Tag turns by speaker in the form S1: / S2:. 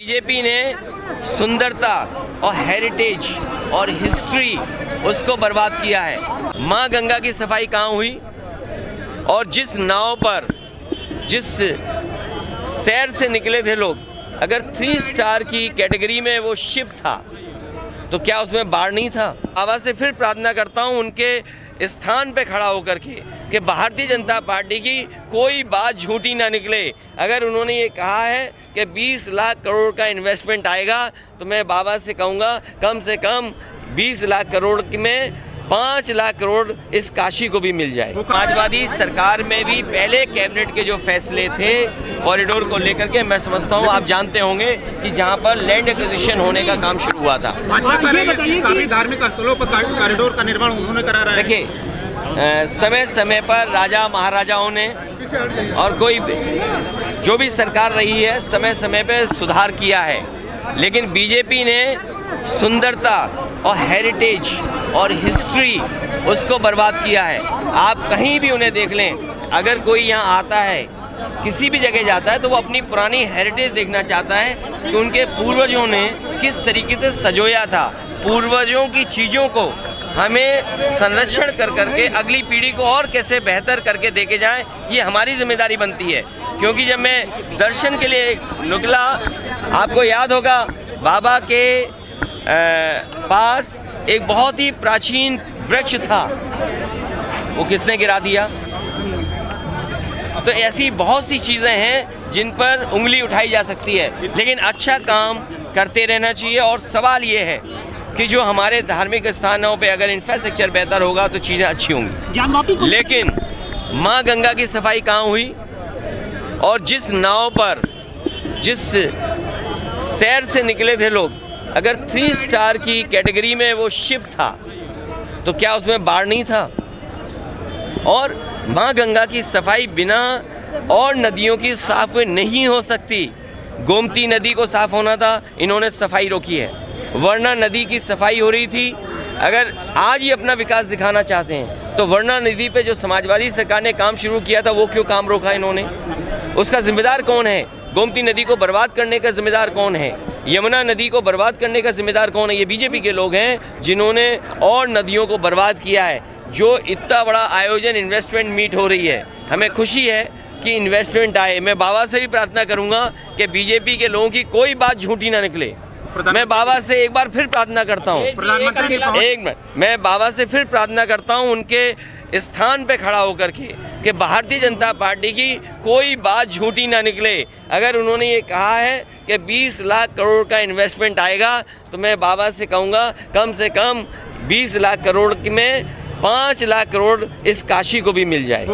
S1: BJP ने सुंदरता और हेरिटेज और हिस्ट्री उसको बर्बाद किया है। माँ गंगा की सफाई कहाँ हुई? और जिस नाव पर जिस सैर से निकले थे लोग, अगर 3 स्टार की कैटेगरी में वो शिप था तो क्या उसमें बाढ़ नहीं था? बाबा से फिर प्रार्थना करता हूँ उनके स्थान पे खड़ा होकर के कि भारतीय जनता पार्टी की कोई बात झूठी ना निकले। अगर उन्होंने ये कहा है कि 20 लाख करोड़ का इन्वेस्टमेंट आएगा तो मैं बाबा से कहूँगा कम से कम 20 लाख करोड़ में 5 लाख करोड़ इस काशी को भी मिल जाए। समाजवादी सरकार में भी पहले कैबिनेट के जो फैसले थे कॉरिडोर को लेकर के, मैं समझता हूँ आप जानते होंगे कि जहाँ पर लैंड एक्विजिशन होने का काम शुरू हुआ था।
S2: सभी धार्मिक स्थलों पर कॉरिडोर का निर्माण उन्होंने करा रहा है।
S1: देखिए, समय समय पर राजा महाराजाओं ने और कोई जो भी सरकार रही है समय समय पे सुधार किया है, लेकिन बीजेपी ने सुंदरता और हेरिटेज और हिस्ट्री उसको बर्बाद किया है। आप कहीं भी उन्हें देख लें, अगर कोई यहाँ आता है, किसी भी जगह जाता है तो वो अपनी पुरानी हेरिटेज देखना चाहता है कि उनके पूर्वजों ने किस तरीके से सजोया था। पूर्वजों की चीज़ों को हमें संरक्षण कर करके अगली पीढ़ी को और कैसे बेहतर करके देके जाएं, ये हमारी जिम्मेदारी बनती है। क्योंकि जब मैं दर्शन के लिए निकला, आपको याद होगा बाबा के पास एक बहुत ही प्राचीन वृक्ष था, वो किसने गिरा दिया? तो ऐसी बहुत सी चीज़ें हैं जिन पर उंगली उठाई जा सकती है, लेकिन अच्छा काम करते रहना चाहिए। और सवाल ये है कि जो हमारे धार्मिक स्थानों पे अगर इंफ्रास्ट्रक्चर बेहतर होगा तो चीज़ें अच्छी होंगी। लेकिन माँ गंगा की सफाई कहाँ हुई? और जिस नाव पर जिस सैर से निकले थे लोग, अगर 3 स्टार की कैटेगरी में वो शिप था तो क्या उसमें बाढ़ नहीं था? और माँ गंगा की सफाई बिना और नदियों की साफ नहीं हो सकती। गोमती नदी को साफ होना था, इन्होंने सफाई रोकी है। वर्णा नदी की सफाई हो रही थी। अगर आज ही अपना विकास दिखाना चाहते हैं तो वर्णा नदी पे जो समाजवादी सरकार ने काम शुरू किया था वो क्यों काम रोका इन्होंने? उसका जिम्मेदार कौन है? गोमती नदी को बर्बाद करने का जिम्मेदार कौन है? यमुना नदी को बर्बाद करने का जिम्मेदार कौन है? ये बीजेपी के लोग हैं जिन्होंने और नदियों को बर्बाद किया है। जो इतना बड़ा आयोजन इन्वेस्टमेंट मीट हो रही है, हमें खुशी है कि इन्वेस्टमेंट आए। मैं बाबा से भी प्रार्थना करूंगा कि बीजेपी के लोगों की कोई बात झूठी ना निकले। मैं बाबा से एक बार फिर प्रार्थना करता हूँ, एक मिनट, मैं बाबा से फिर प्रार्थना करता हूँ उनके स्थान पे खड़ा होकर के कि भारतीय जनता पार्टी की कोई बात झूठी ना निकले। अगर उन्होंने ये कहा है कि 20 लाख करोड़ का इन्वेस्टमेंट आएगा तो मैं बाबा से कहूँगा कम से कम 20 लाख करोड़ में 5 लाख करोड़ इस काशी को भी मिल जाए।